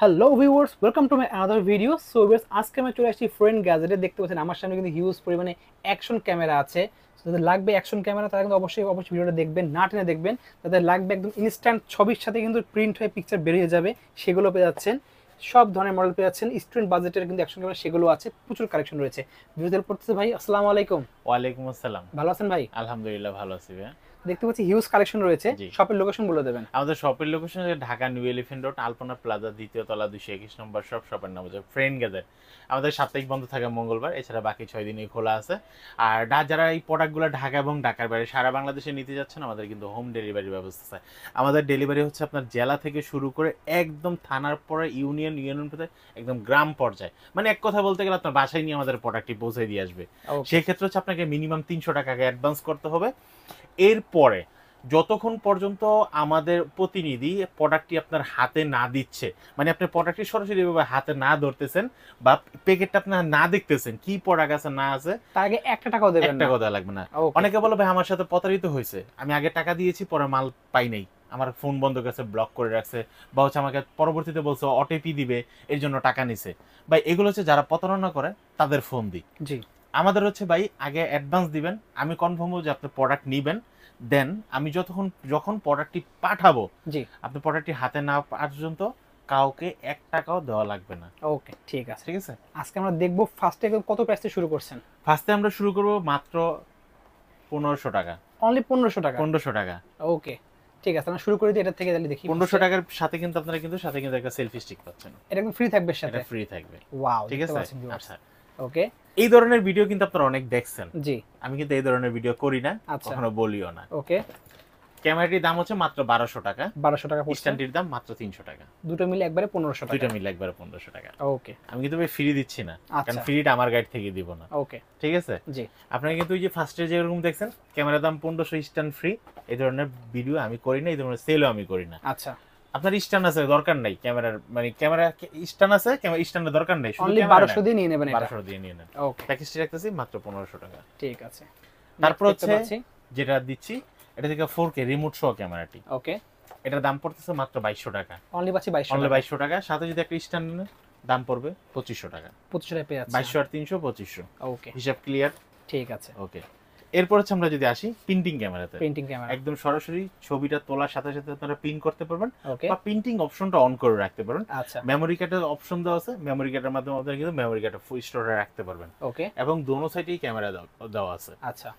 Hello viewers, welcome to my another video. So viewers, আজকে আমি চলে আসছি ফ্রেন্ড গ্যাজেটে। দেখতে পাচ্ছেন আমার সামনে কিন্তু হিউজ পরিমাণে অ্যাকশন ক্যামেরা আছে। So, যাদের লাগবে অ্যাকশন ক্যামেরা তারা কিন্তু অবশ্যই ভিডিওটা দেখবেন, না টেনে দেখবেন। যাদের লাগবে একদম ইনস্ট্যান্ট ছবির সাথে কিন্তু প্রিন্ট হয়ে পিকচার বেরিয়ে যাবে, সেগুলো পেয়ে যাচ্ছেন। সব ধরনের মডেল পেয়ে যাচ্ছেন। স্টুডেন্ট বাজেটের কিন্তু অ্যাকশন ক্যামেরা সেগুলো আছে, প্রচুর কালেকশন রয়েছে। ভিডিও হেল্প করতেছে ভাই। আসসালামু আলাইকুম। ওয়ালাইকুম আসসালাম। ভালো আছেন ভাই? আলহামদুলিল্লাহ ভালো আছি ভাই। দেখতে পাচ্ছি হিউজ কালেকশন রয়েছে। জি। শপের লোকেশন বলে দেবেন। আমাদের শপের লোকেশন হচ্ছে ঢাকা নিউ এলিফ্যান্ট রোড, আলপনা প্লাজা, দ্বিতীয় তলা, 221 নম্বর শপ। শপের নাম হচ্ছে ফ্রেন্ড গ্যাজেট। আমাদের সাপ্তাহিক বন্ধ থাকে মঙ্গলবার, এছাড়া বাকি 6 দিনই খোলা আছে। আর যারা এই প্রোডাক্টগুলো ঢাকা এবং ঢাকার বাইরে সারা বাংলাদেশে নিতে যাচ্ছেন, আমাদের কিন্তু হোম ডেলিভারি ব্যবস্থা আছে। আমাদের ডেলিভারি হচ্ছে আপনার জেলা থেকে শুরু করে একদম থানার পরে ইউনিয়ন পরে একদম গ্রাম পর্যায়ে, মানে এক কথা বলতে গেলে আপনার বাসায় নিয়ে আমাদের প্রোডাক্টটি পৌঁছে দিয়ে আসবে। সেই ক্ষেত্রে হচ্ছে আপনাকে মিনিমাম 300 টাকা আগে অ্যাডভান্স করতে হবে। এরপরে যতক্ষণ পর্যন্ত আমাদের প্রতিনিধি প্রোডাক্টটি আপনার হাতে না দিচ্ছে, মানে আপনি প্রোডাক্টটি সরাসরি হাতে না ধরতেছেন বা প্যাকেটটা আপনার না দেখতেছেন কি প্রোডাক্ট আছে না আছে, তার আগে একটা টাকাও দেবেন না। একটা কথা লাগবে না। অনেকে বলে ভাই আমার সাথে প্রতারিত হয়েছে, আমি আগে টাকা দিয়েছি পরে মাল পাই নাই, আমার ফোন বন্ধ করেছে, ব্লক করে রাখছে, বা হচ্ছে আমাকে পরবর্তীতে বলছে ওটিপি দিবে, এর জন্য টাকা নিছে। ভাই এগুলো হচ্ছে যারা প্রতারণা করে তাদের ফোন দিই। জি। আমাদের আমাদের হচ্ছে ভাই আগে অ্যাডভান্স দিবেন, আমি কনফার্ম হবো যে আপনি প্রোডাক্ট নিবেন, দেন আমি যখন প্রোডাক্টটি পাঠাবো, জি, আপনি প্রোডাক্টটি হাতে না পর্যন্ত কাউকে 1 টাকাও দেওয়া লাগবে না। ওকে, ঠিক আছে। ঠিক আছে। আজকে আমরা দেখব ফার্স্টে কত প্রাইস থেকে শুরু করছেন। ফার্স্টে আমরা শুরু করব মাত্র 1500 টাকা। অনলি 1500 টাকা। 1500 টাকা। ওকে, ঠিক আছে, আমরা শুরু করে দিই এটা থেকে, তাহলে দেখি। 1500 টাকার সাথে কিন্তু আপনারা সাথে কিন্তু একটা সেলফি স্টিক পাচ্ছেন। এটা একদম ফ্রি থাকবে সাথে। এটা ফ্রি থাকবে। ওয়াও, ঠিক দেখতে আছে। পাচ্ছেন ভিউয়ার্স। আচ্ছা, ওকে। এই ধরনের ভিডিও কিন্তু আপনারা অনেক দেখছেন। জি। আমি কিন্তু এই ধরনের ভিডিও করি না, আচ্ছা। কখনো বলিও না। ওকে। ক্যামেরাটির দাম হচ্ছে মাত্র 1200 টাকা। 1200 টাকা পড়ছে। স্ট্যান্ডটির দাম মাত্র 300 টাকা। দুটো মিলে একবারে 1500 টাকা। দুইটা মিলে একবারে 1500 টাকা। ওকে। আমি কিন্তু ভাই ফ্রি দিচ্ছি না, কারণ আচ্ছা। ফ্রিটা আমার গাইড থেকে দিব না। ওকে। ঠিক আছে। জি। আপনারা কিন্তু ওই যে ফার্স্টে যেরকম দেখছেন ক্যামেরার দাম 1500, স্ট্যান্ড ফ্রি, এই ধরনের ভিডিও আমি করি না, এই ধরনের সেলও আমি করি না। আচ্ছা। আপনার স্ট্যান্ড আছে দরকার নাই, ক্যামেরার মানে ক্যামেরা স্ট্যান্ড আছে, ক্যামেরা স্ট্যান্ডের দরকার নাই, শুধু অনলি ক্যামেরা 1200 দিয়ে নিয়ে নেবেন এটা। 1200 দিয়ে নিয়ে নেন। ওকে, প্যাকেজটি রাখতেছি মাত্র 1500 টাকা। ঠিক আছে। তারপর দেখতে হচ্ছে পাচ্ছি। যেটা দিচ্ছি, এটা থেকে 4K রিমোট সহ ক্যামেরাটি, ওকে। এটার দাম পড়তেছে মাত্র 2200 টাকা। অনলি পাচ্ছি 2200 অনলি টাকা। 2200 টাকা। সাথে যদি একটা স্ট্যান্ড নেন দাম পড়বে 2500 টাকা। 2500 টাকা পেয়ে যাচ্ছে। 2200 আর 300 2500। ওকে, হিসাব ক্লিয়ার। ঠিক আছে। ওকে। এরপর হচ্ছে আমরা যদি আসি প্রিন্টিং ক্যামেরাতে, প্রিন্টিং ক্যামেরা। একদম সরাসরি ছবিটা তোলার সাথে সাথে আপনারা প্রিন্ট করতে পারবেন, ওকে। বা প্রিন্টিং অপশনটা অন করে রাখতে পারবেন। আচ্ছা। মেমোরি কার্ডের অপশন দেওয়া আছে, মেমোরি কার্ডের মাধ্যমে আপনারা কিন্তু মেমোরি কার্ডটা ফুল স্টোরে রাখতে পারবেন। ওকে। এবং দোনো সাইডেই ক্যামেরা দেওয়া আছে। আচ্ছা।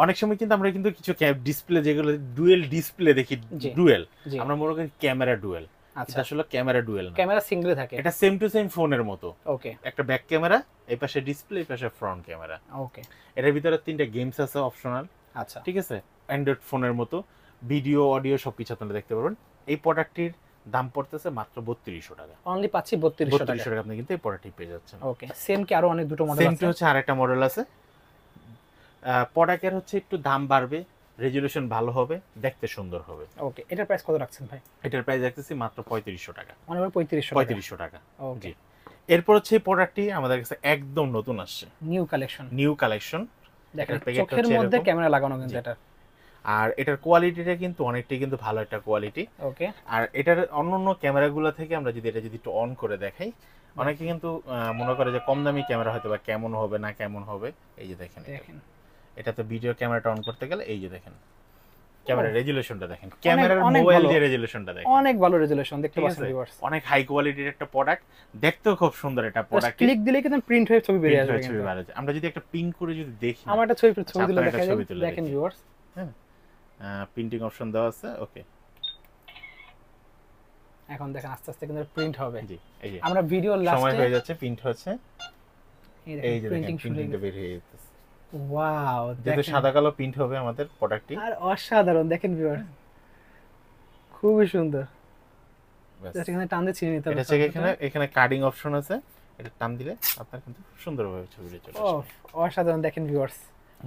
অনেক সময় কিন্তু আমরা কিন্তু কিছু ডিসপ্লে যেগুলো ডুয়েল ডিসপ্লে দেখি, জি। ডুয়েল, জি। আমরা মনে করি ক্যামেরা ডুয়েল, আচ্ছা। এটা আসলে ক্যামেরা ডুয়েল না, ক্যামেরা সিঙ্গেল থাকে। এটা সেম টু সেম ফোনের মতো। ওকে। একটা ব্যাক ক্যামেরা, এই পাশে ডিসপ্লে, এই পাশে ফ্রন্ট ক্যামেরা। ওকে। এটার ভিতরে 3টা গেমস আছে অপশনাল। আচ্ছা। ঠিক আছে। অ্যান্ড্রয়েড ফোনের মতো ভিডিও অডিও সবকিছু আপনারা দেখতে পারবেন। এই প্রোডাক্টটির দাম পড়তেছে মাত্র 3200 টাকা। অনলি পাচ্ছি 3200 টাকা। 3200 টাকা আপনি কিন্তু এই প্রোডাক্টটি পেয়ে যাচ্ছেন। ওকে। সেম কি আরো অনেক দুটো মডেল সেম আছে? টু হচ্ছে আরেকটা মডেল আছে। প্রোডাক্টের হচ্ছে একটু দাম বাড়বে, রেজুলেশন ভালো হবে, দেখতে সুন্দর হবে। ওকে। এটার প্রাইস কত রাখছেন ভাই? এটার প্রাইস রাখতেছি মাত্র 3500 টাকা। অনলি 3500 টাকা। ওকে। জি। এরপর হচ্ছে এই প্রোডাক্টটি আমাদের কাছে একদম নতুন আসছে, নিউ কালেকশন। New collection. দেখেন প্যাকেটটা চোখের হচ্ছে মধ্যে এরকম। ক্যামেরা লাগানো কিন্তু জি। এটা। আর এটার কোয়ালিটিটা কিন্তু অনেকটাই কিন্তু ভালো একটা কোয়ালিটি। ওকে। আর এটার অন্যান্য ক্যামেরাগুলো থেকে আমরা যদি এটা একটু অন করে দেখাই, অনেকে কিন্তু মনে করে যে কম দামি ক্যামেরা হয়তো বা কেমন হবে না কেমন হবে। এই যে দেখেন, দেখেন এটা তো ভিডিও ক্যামেরাটা অন করতে গেলে এই যে দেখেন ক্যামেরা ও। রেজুলেশনটা দেখেন, ক্যামেরার অনেক মোবাইল ভালো। দিয়ে রেজুলেশনটা দেখেন। অনেক ভালো রেজুলেশন দেখতে ঠিক পাচ্ছেন আছে? ভিউয়ার্স। অনেক হাই কোয়ালিটির একটা প্রোডাক্ট, দেখতেও খুব সুন্দর একটা প্রোডাক্ট। ক্লিক দিলেই কিন্তু প্রিন্ট হয়ে ছবি বেরিয়ে আসবে ছবি কিন্তু। বার হচ্ছে। আমরা যদি একটা পিন করে যদি দেখি, আমার একটা ছবি দিলে আপনার একটা দেখা ছবি যায়। তুলে দেখেন দেখি। ভিউয়ার্স। হ্যাঁ, প্রিন্টিং অপশন দেওয়া আছে। ওকে। এখন দেখেন আস্তে আস্তে কিন্তু প্রিন্ট হবে। জি, এই যে আমরা ভিডিওর সময় লাস্টে হয়ে যাচ্ছে, প্রিন্ট হচ্ছে। এই যে দেখেন প্রিন্টিং শুরু প্রিন্টিংটা বের হয়ে যাচ্ছে। ওয়াও, যেহেতু দেখেন। সাদা কালো প্রিন্ট হবে আমাদের প্রোডাক্টটি। আর অসাধারণ দেখেন ভিউয়ার্স, খুবই সুন্দর। জাস্ট এখানে টান দিয়ে ছিঁড়ে নিতে হবে। এটা হচ্ছে এখানে কাটিং অপশন আছে, এটা টান দিলে আপনার কিন্তু সুন্দরভাবে ছবিটা চলে ও, আসবে। অসাধারণ দেখেন ভিউয়ার্স।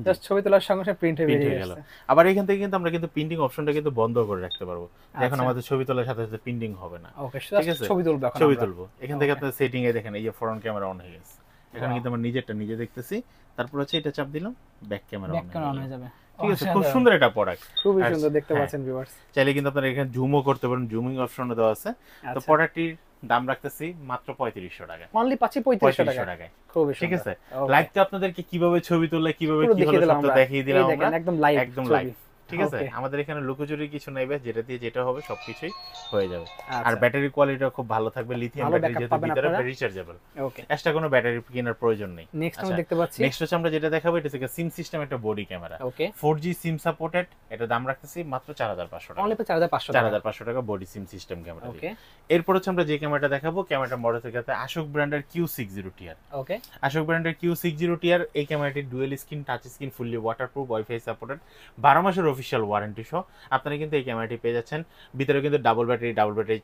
জাস্ট ছবি তোলার সঙ্গে সঙ্গে প্রিন্ট হয়ে প্রিন্ট বেরিয়ে হয়ে গেল। আসছে। আবার এখান থেকে কিন্তু আমরা কিন্তু প্রিন্টিং অপশনটা কিন্তু বন্ধ করে রাখতে পারবো। এখন আচ্ছা। আমাদের ছবি তোলার সাথে সাথে প্রিন্টিং হবে না। ওকে, ঠিক আছে, ছবি তুলবো এখন ছবি আমরা। তুলবো। এখান থেকে Okay. আপনার সেটিং এ দেখেন এই যে ফ্রন্ট ক্যামেরা অন হয়ে গেছে। এখানে কিন্তু আমরা নিজেরটা নিজে দেখতেছি। তারপর হচ্ছে এটা চাপ দিলাম, back camera back on camera on হয়ে হয়ে যাবে। যাবে। ঠিক আছে, খুব অসাধারণ। সুন্দর একটা প্রোডাক্ট। খুবই আর সুন্দর দেখতে হ্যাঁ। পাচ্ছেন ভিউয়ার্স। চাইলে কিন্তু আপনারা এখানে জুমও করতে পারেন, জুমিং অপশনও দেওয়া আছে। তো আচ্ছা। প্রোডাক্টটির দাম রাখতেছি মাত্র 3500 টাকা। অনলি পাচ্ছি 3500 টাকা। 3500 টাকায়। খুবই ঠিক সুন্দর। আছে, ওকে। লাইভটা আপনাদেরকে কিভাবে ছবি তুললে কিভাবে পুরো কি দেখিয়ে হলো দিলাম সবটা আমরা। দেখিয়ে এই দিলাম আমরা দেখেন একদম লাইভ একদম ছবি। লাইভ। ঠিক আছে, ওকে। আমাদের এখানে লুকোচুরি কিছু নেই, যেটা দিয়ে যেটা হবে সবকিছুই হয়ে যাবে। আর আচ্ছা। ব্যাটারি কোয়ালিটিও খুব ভালো থাকবে, লিথিয়াম ভালো ব্যাটারি ব্যাকআপ যেহেতু পাবেন ভিতরে আপনারা। রিচার্জেবল, ওকে। এক্সট্রা কোনো ব্যাটারি কেনার প্রয়োজন নেই। নেক্সট আচ্ছা, আমরা দেখতে পাচ্ছি। নেক্সট হচ্ছে আমরা যেটা দেখাবো, এটা হচ্ছে সিম সিস্টেম একটা বডি ক্যামেরা, ওকে। 4G SIM supported. এটা দাম রাখতেছি মাত্র 4500 টাকা। অনলি 4500 টাকা। 4500 টাকা বডি সিম সিস্টেম ক্যামেরা। ওকে। এরপর হচ্ছে আমরা যে ক্যামেরাটা দেখাবো, ক্যামেরাটা মডেল থেকে আশোক ব্র্যান্ডের Q60 টিআর। ওকে। আশোক ব্র্যান্ডের Q60 টিআর এই ক্যামেরাটি dual screen touch screen fully waterproof wifi supported 12 মাসের অফিসিয়াল ওয়ারেন্টি সহ আপনারা কিন্তু এই ক্যামেরাটি পেয়ে যাচ্ছেন। ভিতরে কিন্তু ডাবল ব্যাটারি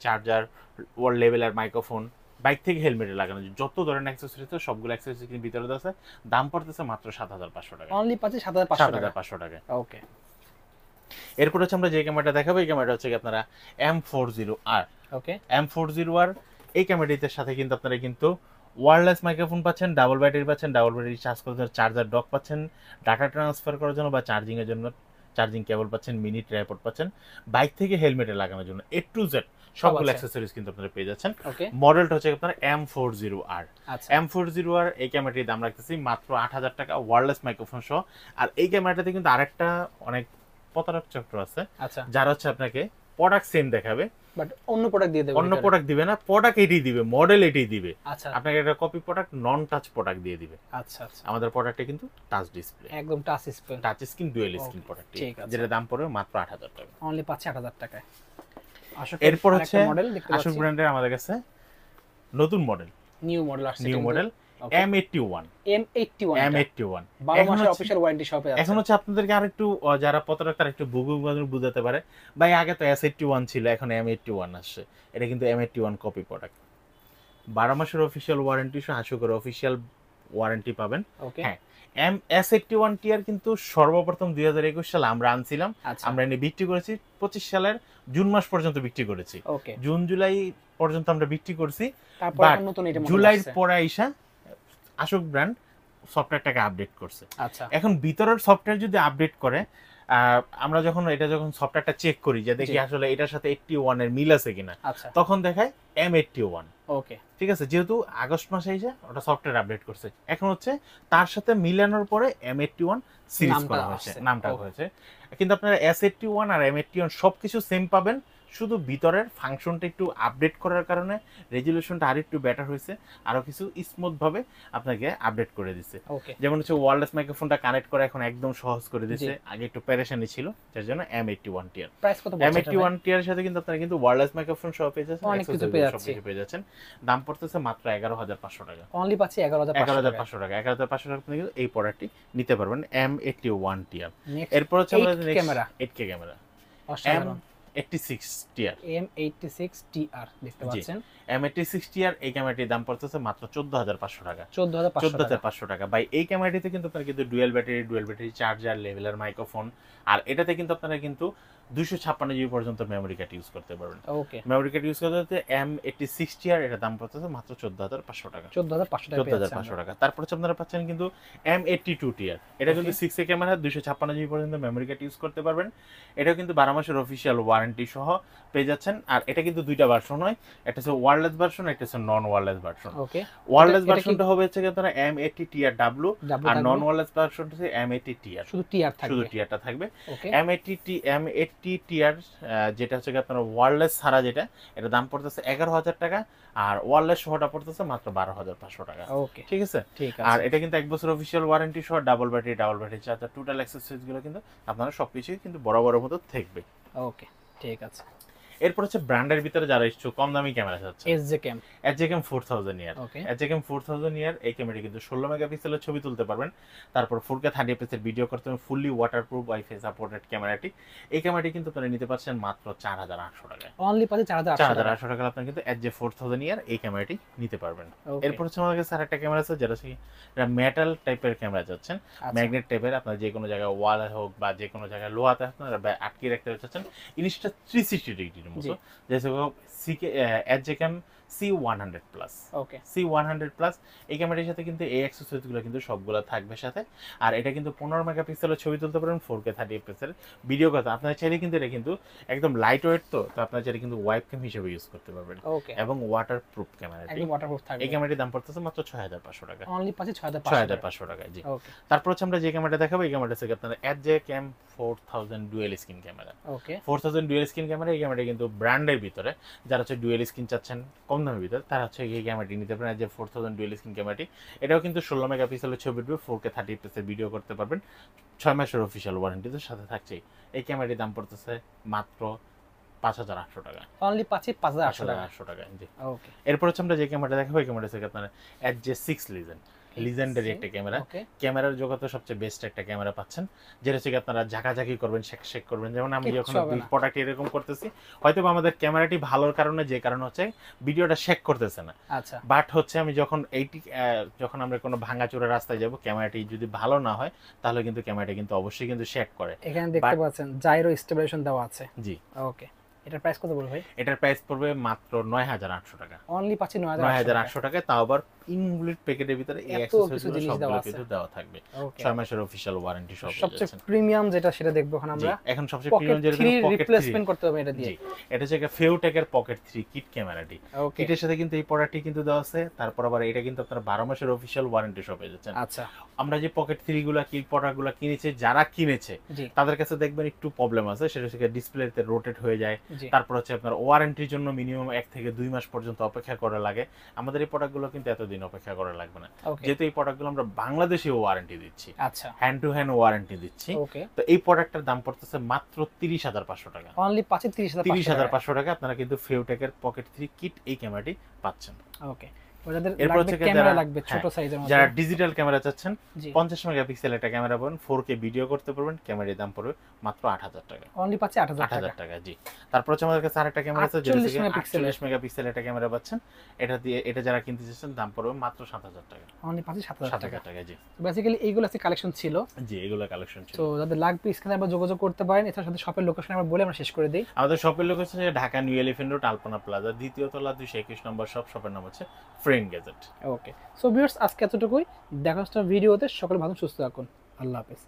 চার্জার, ওয়াল লেভেলার মাইক্রোফোন, বাইক থেকে হেলমেটে লাগানো যত ধরনের অ্যাক্সেসরিজ আছে সবগুলো অ্যাক্সেসরিজ কিন্তু ভিতরে আছে। দাম পড়তেছে মাত্র 7500 টাকা। অনলি পাচ্ছি 7500 টাকা। 7500 টাকা। ওকে। এরপর হচ্ছে আমরা যে ক্যামেরাটা দেখাবো, এই ক্যামেরাটা হচ্ছে আপনারা M40R। ওকে। M40R এই ক্যামেরাটির সাথে কিন্তু আপনারা কিন্তু ওয়্যারলেস মাইক্রোফোন পাচ্ছেন, ডাবল ব্যাটারি চার্জ করার জন্য চার্জার ডক পাচ্ছেন, ডাটা ট্রান্সফার করার জন্য বা চার্জিং এর জন্য চার্জিং কেবল পাচ্ছেন, মিনি ট্রাইপড পাচ্ছেন, বাইক থেকে হেলমেটে লাগানোর জন্য A to Z সবগুলো অ্যাকসেসরিজ কিন্তু আপনারা পেয়ে যাচ্ছেন। ওকে। মডেলটা হচ্ছে আপনার M40R। আচ্ছা। M40R এই ক্যামেরাটির দাম রাখতেছি মাত্র 8000 টাকা ওয়্যারলেস মাইক্রোফোন সহ। আর এই ক্যামেরাটাতে কিন্তু আরেকটা অনেক প্রতারক চক্র আছে, আচ্ছা। যারা হচ্ছে আপনাকে প্রোডাক্ট সেম দেখাবে বাট অন্য প্রোডাক্ট দিয়ে দেবে। অন্য প্রোডাক্ট দিবে না, প্রোডাক্ট এটাই দিবে, মডেল এটাই দিবে। আচ্ছা। আপনাকে একটা কপি প্রোডাক্ট নন টাচ প্রোডাক্ট দিয়ে দিবে। আচ্ছা আচ্ছা। আমাদের প্রোডাক্টে কিন্তু টাচ ডিসপ্লে, একদম touch screen. Touch screen dual screen product, ঠিক আছে। যেটা দাম পড়বে মাত্র 8000 টাকা। অনলি পাচ্ছি 8000 টাকায়। এরপর হচ্ছে মডেল দেখতে পাচ্ছি। আশোক ব্র্যান্ডের আমাদের কাছে নতুন মডেল, নিউ মডেল আসছে। New model M81। M81 M81 12 মাসের অফিশিয়াল ওয়ারেন্টি শপে আছে। এখন হচ্ছে আপনাদেরকে আরেকটু যারা প্রতারক তারা একটু বুঝাতে পারে, ভাই আগে তো S81 ছিল, এখন M81 আসছে। এটা কিন্তু M81 কপি প্রোডাক্ট, 12 মাসের অফিশিয়াল ওয়ারেন্টি সহ আশোকের অফিশিয়াল ওয়ারেন্টি পাবেন। ওকে। হ্যাঁ, S81 টিআর কিন্তু সর্বপ্রথম 2021 সালে আমরা আনছিলাম, আমরা এনে বিক্রি করেছি 25 সালের জুন মাস পর্যন্ত বিক্রি করেছি। ওকে। জুন জুলাই পর্যন্ত আমরা বিক্রি করছি। তারপর এখন নতুন এটা জুলাইয়ের পরে আইসা আশোক ব্র্যান্ড সফটওয়্যারটাকে আপডেট করছে। আচ্ছা। এখন ভিতরের সফটওয়্যার যদি আপডেট করে, আমরা যখন সফটওয়্যারটা চেক করি যে দেখি আসলে এটার সাথে 81 এর মিল আছে কিনা, আচ্ছা। তখন দেখায় M81। ওকে। ঠিক আছে, যেহেতু আগস্ট মাসে এসে ওটা সফটওয়্যার আপডেট করছে, এখন হচ্ছে তার সাথে মিলানোর পরে M81 সিরিজ করা হয়েছে, নামটা হয়েছে। কিন্তু আপনারা S81 আর M81 সবকিছু সেম পাবেন, শুধু ভিতরের ফাংশনটা একটু আপডেট করার কারণে রেজুলেশনটা আর একটু বেটার হয়েছে, আরো কিছু স্মুথ ভাবে আপনাকে আপডেট করে দিচ্ছে। যেমন হচ্ছে ওয়্যারলেস মাইক্রোফোনটা কানেক্ট করা এখন একদম সহজ করে দিচ্ছে, আগে একটু পেরেশানি ছিল, যার জন্য M81 টিআর। প্রাইস কত বলছেন? M81 টিআর এর সাথে কিন্তু আপনারা কিন্তু ওয়্যারলেস মাইক্রোফোন সহ পেয়ে যাচ্ছেন, অনেক কিছু পেয়ে যাচ্ছেন। দাম পড়তেছে মাত্র 11500 টাকা। অনলি পাচ্ছি 11500 টাকা। 11500 টাকা আপনি কিন্তু এই প্রোডাক্টটি নিতে পারবেন, M81 টিআর। এরপর হচ্ছে আমরা ক্যামেরা, 8K ক্যামেরা, অসাধারণ। M86 TR. M86 TR দেখতে পাচ্ছেন। M86 টিআর এই ক্যামেরাটির দাম পড়তেছে মাত্র 14500 টাকা। 14500 টাকা। ভাই এই ক্যামেরাটিতে কিন্তু আপনারা কিন্তু dual battery charger, leveller microphone, আর এটাতে কিন্তু আপনারা কিন্তু 256 জিবি পর্যন্ত মেমরি কার্ড ইউজ করতে পারবেন। ওকে। মেমরি কার্ড ইউজ করতে M86 টিআর এর দাম পড়তেছে মাত্র 14500 টাকা। 14500 টাকা। তারপর হচ্ছে আপনারা পাচ্ছেন কিন্তু M82 টিআর। এটা কিন্তু 6K ক্যামেরা, 256 জিবি পর্যন্ত মেমরি কার্ড ইউজ করতে পারবেন। এটা কিন্তু 12 মাসের অফিশিয়াল ওয়ারেন্টি সহ পেয়ে যাচ্ছেন। আর এটা কিন্তু দুইটা ভার্সন হয়, একটা হচ্ছে ওয়্যারলেস ভার্সন, একটা হচ্ছে নন ওয়্যারলেস ভার্সন। ওকে। ওয়্যারলেস ভার্সনটা হবে হচ্ছে আপনারা M80 টিআর W, আর নন ওয়্যারলেস ভার্সনটা হচ্ছে M80 টিআর। শুধু টিআর থাকবে, শুধু টিআরটা থাকবে। ওকে। M80 টিআর যেটা হচ্ছে আপনারা ওয়্যারলেস ছাড়া যেটা, এটা দাম পড়তেছে 11000 টাকা, আর ওয়্যারলেস সহটা পড়তেছে মাত্র 12500 টাকা। ওকে, ঠিক আছে। আর এটা কিন্তু 1 বছর অফিশিয়াল ওয়ারেন্টি সহ double battery charger, total accessories গুলো কিন্তু আপনারা সবকিছুই কিন্তু বড় মতো থাকবে। ওকে, ঠিক আছে। এরপর হচ্ছে ব্র্যান্ডের ভিতরে যারা ইচ্ছুক কম দামি ক্যামেরা চাচ্ছে, SJCam 4000 ইয়ার। SJCam 4000 ইয়ার এই ক্যামেরা কিন্তু 16 মেগাপিক্সেলের ছবি তুলতে পারবেন, তারপর 4K 30 fps এর ভিডিও করতে পারবেন, ফুললি ওয়াটারপ্রুফ ওয়াইফাই সাপোর্টেড ক্যামেরাটি। এই ক্যামেরাটি কিন্তু আপনারা নিতে পারছেন মাত্র 4800 টাকায়। অনলি পাচ্ছেন 4800 টাকা আপনারা কিন্তু SJ 4000 ইয়ার এই ক্যামেরাটি নিতে পারবেন। এরপর হচ্ছে আমাদের কাছে আরেকটা ক্যামেরা আছে, যেটা হচ্ছে মেটাল টাইপের ক্যামেরা চাচ্ছেন, ম্যাগনেট টাইপের, আপনারা যে কোনো জায়গায় ওয়ালে হোক বা যে কোনো জায়গায় লোহাতে আপনারা আটকে রাখতে চাচ্ছেন, জিনিসটা 360 ডিগ্রির মতো। SJCam C100 plus. ওকে C100 প্লাস এই ক্যামেরার সাথে কিন্তু এই অ্যাক্সেসরিজগুলো কিন্তু সবগুলো থাকবে সাথে। আর এটা কিন্তু 15 মেগাপিক্সেলের ছবি তুলতে পারবেন 4K 30 fps এর ভিডিও কথা। আপনারা চাইলে কিন্তু এটা কিন্তু একদম লাইট ওয়েট, তো আপনারা চাইলে কিন্তু ওয়াইপ ক্যাম হিসেবে ইউজ করতে পারবেন। ওকে এবং ওয়াটারপ্রুফ ক্যামেরাটি, একদম ওয়াটারপ্রুফ থাকবে। এই ক্যামেরাটির দাম পড়তেছে মাত্র 6500 টাকা। অনলি পাচ্ছি 6500 টাকা। জি। ওকে তারপর হচ্ছে আমরা যে ক্যামেরাটা দেখাবো, এই ক্যামেরাটা হচ্ছে আপনার AJCam 4000 ডুয়েল স্ক্রিন ক্যামেরা। ওকে 4000 ডুয়েল স্ক্রিন ক্যামেরা, এই ক্যামেরাটা কিন্তু ব্র্যান্ডের ভিতরে যারা হচ্ছে ডুয়েল স্ক্রিন চাচ্ছেন কম দামের ভিতরে, তারা হচ্ছে এই ক্যামেরাটি নিতে পারেন। যে 4000 ডুয়েল স্ক্রিন ক্যামেরাটি, এটাও কিন্তু 16 মেগাপিক্সেলের ছবি উঠবে, 4K 30 fps এর ভিডিও করতে পারবেন, 6 মাসের অফিসিয়াল ওয়ারেন্টি তো সাথে থাকছেই। এই ক্যামেরাটির দাম পড়তেছে মাত্র 5800 টাকা। অনলি পাচ্ছি 5800 টাকা। 5800 টাকা। জি। ওকে এরপর হচ্ছে আমরা যে ক্যামেরাটা দেখাবো, এই ক্যামেরাটা হচ্ছে আপনার AJ6 লিজেন্ডারি একটা ক্যামেরা। ওকে ক্যামেরার জগতে সবচেয়ে বেস্ট একটা ক্যামেরা পাচ্ছেন, যেটা হচ্ছে আপনারা ঝাঁকাঝাঁকি করবেন, শেক করবেন। যেমন আমি যখন প্রোডাক্ট এরকম করতেছি, হয়তো আমাদের ক্যামেরাটি ভালোর কারণে, যে কারণ হচ্ছে ভিডিওটা শেক করতেছে না। আচ্ছা বাট হচ্ছে আমি যখন যখন আমরা কোনো ভাঙাচোরা রাস্তায় যাব, ক্যামেরাটি যদি ভালো না হয়, তাহলে কিন্তু ক্যামেরাটি কিন্তু অবশ্যই কিন্তু শেক করে। এখানে দেখতে পাচ্ছেন জাইরো স্টেবিলাইজেশন দেওয়া আছে। জি। ওকে এটার প্রাইস কত পড়বে ভাই? এটার প্রাইস পড়বে মাত্র 9800 টাকা। অনলি পাচ্ছি 9800 টাকা, তাও আবার ইনক্লুড প্যাকেটের ভিতরে এই অ্যাকসেসরিজগুলো সবগুলো কিন্তু দেওয়া থাকবে। ওকে 6 মাসের অফিশিয়াল ওয়ারেন্টি সহ। সবচেয়ে প্রিমিয়াম যেটা সেটা দেখবো এখন আমরা। এখন সবচেয়ে প্রিমিয়াম যেটা পকেট রিপ্লেসমেন্ট করতে হবে এটা দিয়ে। জি, এটা হচ্ছে ফেউটেকের পকেট 3 কিট ক্যামেরাটি। কিটের সাথে কিন্তু এই প্রোডাক্টটি কিন্তু দেওয়া আছে। তারপর আবার এটা কিন্তু আপনারা 12 মাসের অফিশিয়াল ওয়ারেন্টি সহ পেয়ে যাচ্ছেন। আচ্ছা আমরা যে পকেট 3 গুলা কি প্রোডাক্টগুলো কিনেছে, যারা কিনেছে তাদের কাছে দেখবেন একটু প্রবলেম আছে, সেটা হচ্ছে ডিসপ্লেতে রোটেট হয়ে যায়। তারপর হচ্ছে আপনার ওয়ারেন্টির জন্য মিনিমাম 1 থেকে 2 মাস পর্যন্ত অপেক্ষা করা লাগে। আমাদের এই প্রোডাক্টগুলো কিন্তু এতদিন অপেক্ষা করা লাগবে না, যেহেতু এই প্রোডাক্টগুলো আমরা বাংলাদেশে ওয়ারেন্টি দিচ্ছি। আচ্ছা হ্যান্ড টু হ্যান্ড ওয়ারেন্টি দিচ্ছি। তো এই প্রোডাক্টের দাম পড়তেছে মাত্র 30500 টাকা। অনলি পাচ্ছি 30500 টাকা আপনারা কিন্তু ফেউটেকের পকেট 3 কিট এই ক্যামেরাটি পাচ্ছেন। ওকে এরপর হচ্ছে ক্যামেরা লাগবে ছোট সাইজের মধ্যে, যারা ডিজিটাল ক্যামেরা চাচ্ছেন 50 মেগাপিক্সেল একটা ক্যামেরা পাবেন, 4K ভিডিও করতে পারবেন, ক্যামেরার দাম পড়বে মাত্র 8000 টাকা। অনলি পাচ্ছি 8000 টাকা। জি। তারপর হচ্ছে আমাদের কাছে আরেকটা ক্যামেরা আছে, যেটা 48 মেগাপিক্সেল একটা ক্যামেরা পাচ্ছেন। এটা যারা কিনতে চাচ্ছেন দাম পড়বে মাত্র 7000 টাকা। অনলি পাচ্ছি 7000 টাকা। জি। বেসিক্যালি এইগুলো আছে কালেকশন ছিল। জি, এগুলো কালেকশন ছিল। তো যাদের লাগবে স্ক্রিনে আমরা যোগাযোগ করতে পারেন। এছাড়া সাথে শপের লোকেশন আমরা বলে আমরা শেষ করে দেই। আমাদের শপের লোকেশন হচ্ছে ঢাকা নিউ এলিফ্যান্ট রোড, আলপনা প্লাজা, দ্বিতীয় তলা, 221 নম্বর শপ। শপের নাম হচ্ছে friend gadget. Okay so viewers, আজকে এতটুকুই। দেখা হচ্ছে ভিডিওতে। সকলে ভালো সুস্থ থাকুন। আল্লাহ হাফেজ।